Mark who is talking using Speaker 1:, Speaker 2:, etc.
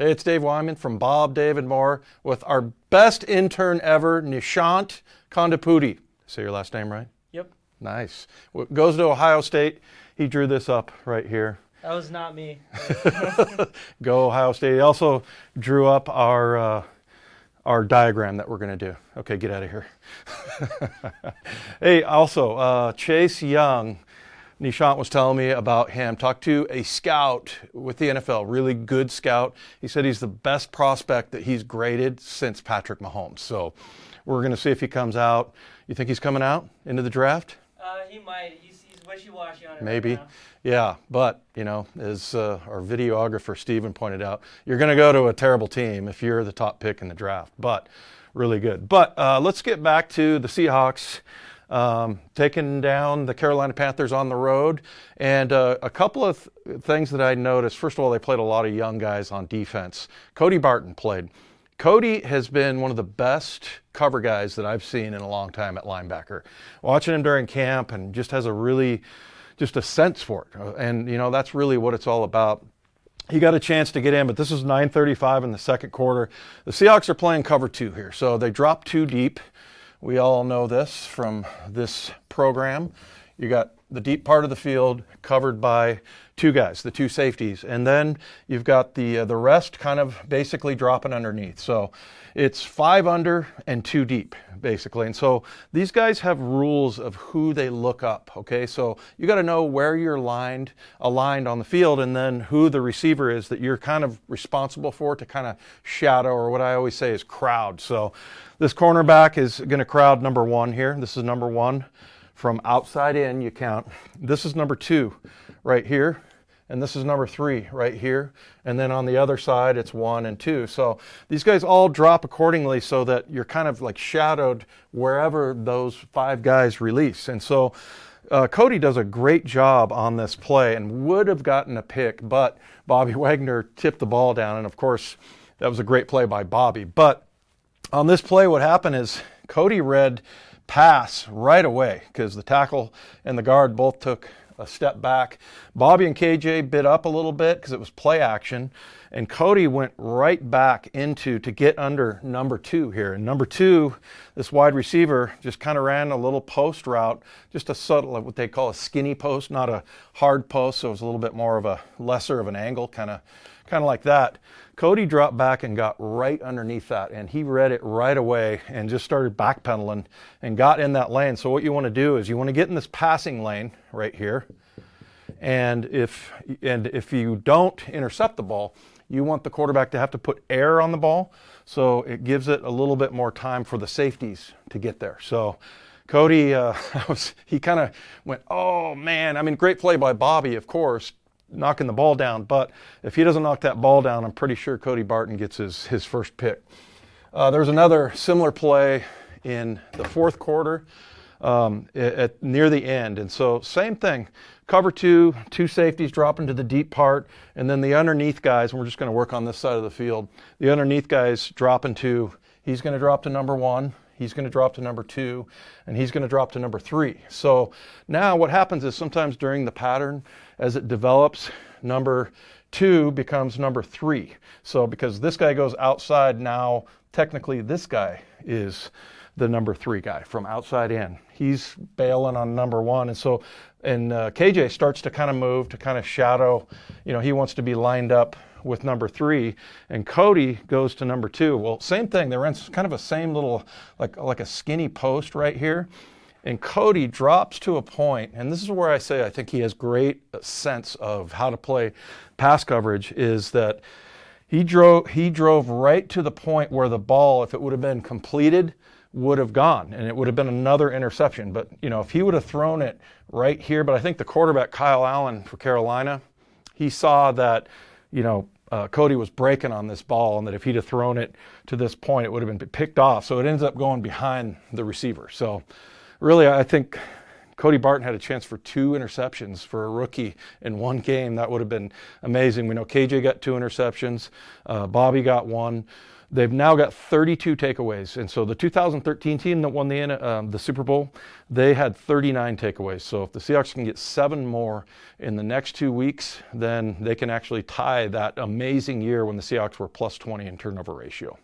Speaker 1: Hey, it's Dave Wyman from Bob, David Moore with our best intern ever, Nishant Kondapudi. Say your last name right?
Speaker 2: Yep.
Speaker 1: Nice. Goes to Ohio State. He drew this up right here.
Speaker 2: That was not me.
Speaker 1: Go Ohio State. He also drew up our diagram that we're going to do. Okay, get out of here. Hey, also, Chase Young. Nishant was telling me about him. Talked to a scout with the NFL, really good scout. He said he's the best prospect that he's graded since Patrick Mahomes. So we're going to see if he comes out. You think he's coming out into the draft?
Speaker 2: He might. He's wishy-washy on it.
Speaker 1: Maybe.
Speaker 2: Right now.
Speaker 1: Yeah, but, you know, as our videographer Steven pointed out, you're going to go to a terrible team if you're the top pick in the draft. But really good. But let's get back to the Seahawks. Taking down the Carolina Panthers on the road. And a couple of things that I noticed. First of all, they played a lot of young guys on defense. Cody Barton played. Cody has been one of the best cover guys that I've seen in a long time at linebacker. Watching him during camp and just has just a sense for it. And, you know, that's really what it's all about. He got a chance to get in, but this is 9:35 in the second quarter. The Seahawks are playing cover 2 here. So they drop 2 deep. We all know this from this program. You got the deep part of the field covered by 2 guys, the 2 safeties, and then you've got the rest kind of basically dropping underneath. So it's 5 under and 2 deep, basically. And so these guys have rules of who they look up, okay? So you got to know where you're aligned on the field, and then who the receiver is that you're kind of responsible for to kind of shadow, or what I always say is crowd. So this cornerback is going to crowd number 1 here. This is number 1. From outside in, you count. This is number 2 right here. And this is number 3 right here. And then on the other side, it's 1 and 2. So these guys all drop accordingly so that you're kind of like shadowed wherever those 5 guys release. And so Cody does a great job on this play and would have gotten a pick, but Bobby Wagner tipped the ball down. And of course, that was a great play by Bobby. But on this play, what happened is Cody read pass right away because the tackle and the guard both took a step back. Bobby and KJ bit up a little bit because it was play action, and Cody went right back to get under number 2 here. And number 2, this wide receiver, just kind of ran a little post route, just a subtle, what they call a skinny post, not a hard post, so it was a little bit more of a lesser of an angle, kind of like that. Cody dropped back and got right underneath that, and he read it right away and just started backpedaling and got in that lane. So what you want to do is you want to get in this passing lane right here, and if you don't intercept the ball, you want the quarterback to have to put air on the ball, so it gives it a little bit more time for the safeties to get there. So Cody, he kind of went, oh man, I mean, great play by Bobby, of course, knocking the ball down, but if he doesn't knock that ball down, I'm pretty sure Cody Barton gets his first pick. There's another similar play in the fourth quarter near the end, and so same thing. Cover 2 safeties drop into the deep part, and then the underneath guys, and we're just going to work on this side of the field, the underneath guys drop into, he's going to drop to number 1, he's going to drop to number 2, and he's going to drop to number 3. So now what happens is sometimes during the pattern, as it develops, number 2 becomes number 3. So because this guy goes outside now, technically this guy is the number 3 guy from outside in. He's bailing on number 1. And so, KJ starts to kind of move to kind of shadow, you know, he wants to be lined up with number 3, and Cody goes to number 2. Well, same thing. They're in kind of a same little, like a skinny post right here. And Cody drops to a point, and this is where I say I think he has great sense of how to play pass coverage, is that he drove right to the point where the ball, if it would have been completed, would have gone, and it would have been another interception. But, you know, if he would have thrown it right here, but I think the quarterback, Kyle Allen for Carolina, he saw that, you know, Cody was breaking on this ball, and that if he'd have thrown it to this point, it would have been picked off. So it ends up going behind the receiver. So really, I think Cody Barton had a chance for 2 interceptions for a rookie in one game. That would have been amazing. We know KJ got 2 interceptions. Bobby got 1. They've now got 32 takeaways. And so the 2013 team that won the Super Bowl, they had 39 takeaways. So if the Seahawks can get 7 more in the next 2 weeks, then they can actually tie that amazing year when the Seahawks were plus 20 in turnover ratio.